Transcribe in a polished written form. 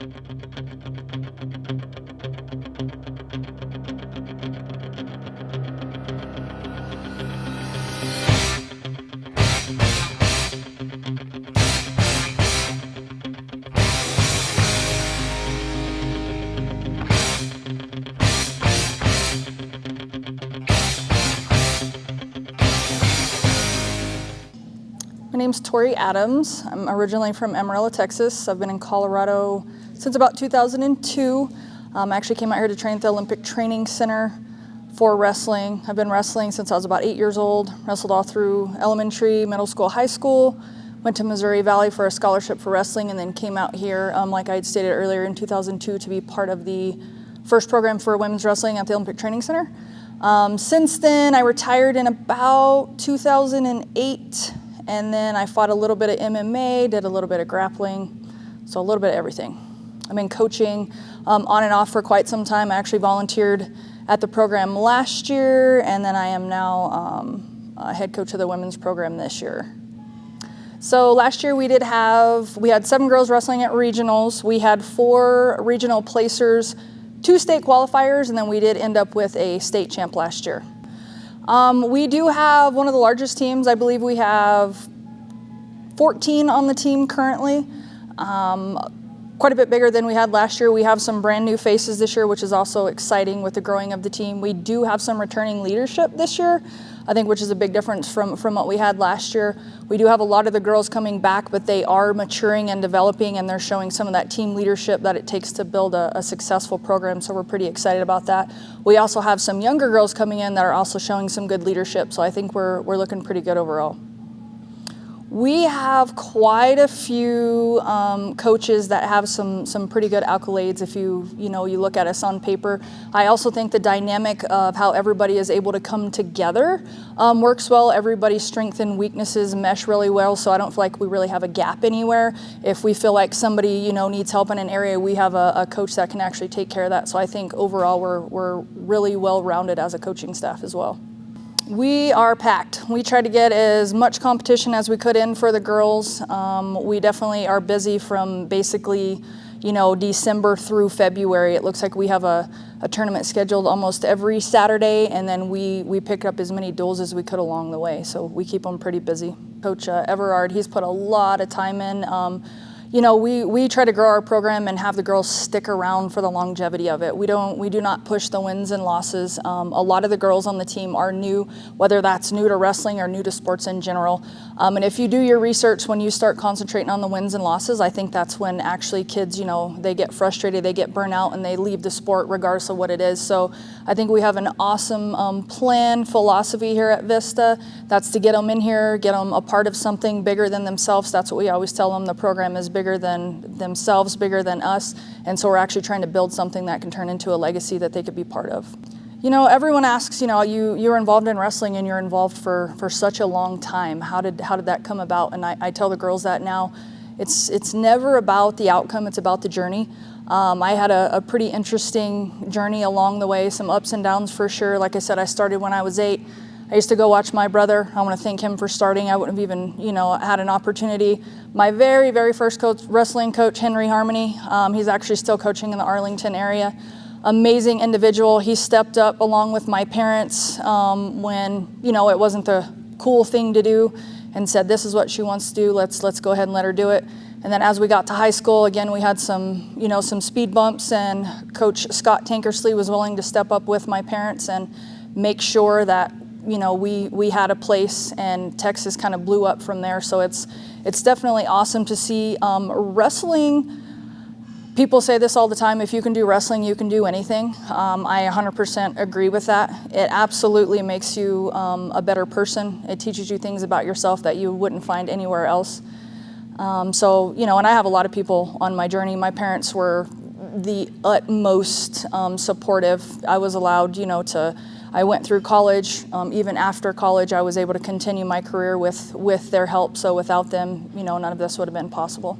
My name's Tori Adams. I'm originally from Amarillo, Texas. I've been in Colorado since about 2002. I actually came out here to train at the Olympic Training Center for wrestling. I've been wrestling since I was about 8 years old, wrestled all through elementary, middle school, high school, went to Missouri Valley for a scholarship for wrestling, and then came out here, like I had stated earlier, in 2002 to be part of the first program for women's wrestling at the Olympic Training Center. Since then, I retired in about 2008. And then I fought a little bit of MMA, did a little bit of grappling, so a little bit of everything. I've been coaching on and off for quite some time. I actually volunteered at the program last year, and then I am now head coach of the women's program this year. So last year we had 7 girls wrestling at regionals. We had 4 regional placers, 2 state qualifiers, and then we did end up with a state champ last year. We do have one of the largest teams. I believe we have 14 on the team currently, quite a bit bigger than we had last year. We have some brand new faces this year, which is also exciting with the growing of the team. We do have some returning leadership this year, I think, which is a big difference from what we had last year. We do have a lot of the girls coming back, but they are maturing and developing, and they're showing some of that team leadership that it takes to build a successful program, so we're pretty excited about that. We also have some younger girls coming in that are also showing some good leadership, so I think we're looking pretty good overall. We have quite a few coaches that have some pretty good accolades if you look at us on paper. I also think the dynamic of how everybody is able to come together works well. Everybody's strengths and weaknesses mesh really well, so I don't feel like we really have a gap anywhere. If we feel like somebody needs help in an area, we have a coach that can actually take care of that. So I think overall we're really well-rounded as a coaching staff as well. We are packed. We try to get as much competition as we could in for the girls. We definitely are busy from basically, December through February. It looks like we have a tournament scheduled almost every Saturday, and then we pick up as many duels as we could along the way. So we keep them pretty busy. Coach Everard, he's put a lot of time in. We try to grow our program and have the girls stick around for the longevity of it. We do not push the wins and losses. A lot of the girls on the team are new, whether that's new to wrestling or new to sports in general. And if you do your research, when you start concentrating on the wins and losses, I think that's when actually kids, they get frustrated, they get burnt out, and they leave the sport regardless of what it is. So I think we have an awesome plan, philosophy here at Vista. That's to get them in here, get them a part of something bigger than themselves. That's what we always tell them. The program is bigger than themselves, bigger than us, and so we're actually trying to build something that can turn into a legacy that they could be part of. Everyone asks, you're involved in wrestling and you're involved for such a long time. How did that come about? And I tell the girls that now. It's never about the outcome, it's about the journey. I had a pretty interesting journey along the way, some ups and downs for sure. Like I said, I started when I was 8. I used to go watch my brother. I want to thank him for starting. I wouldn't have even, had an opportunity. My very, very first wrestling coach, Henry Harmony, he's actually still coaching in the Arlington area. Amazing individual. He stepped up along with my parents when, it wasn't the cool thing to do, and said, this is what she wants to do. Let's go ahead and let her do it. And then as we got to high school, again, we had some speed bumps, and Coach Scott Tankersley was willing to step up with my parents and make sure that we had a place, and Texas kind of blew up from there. So it's definitely awesome to see wrestling. People say this all the time, if you can do wrestling, you can do anything. I 100% agree with that. It absolutely makes you a better person. It teaches you things about yourself that you wouldn't find anywhere else. And I have a lot of people on my journey. My parents were the utmost supportive. I was allowed, I went through college. Even after college, I was able to continue my career with their help. So without them, none of this would have been possible.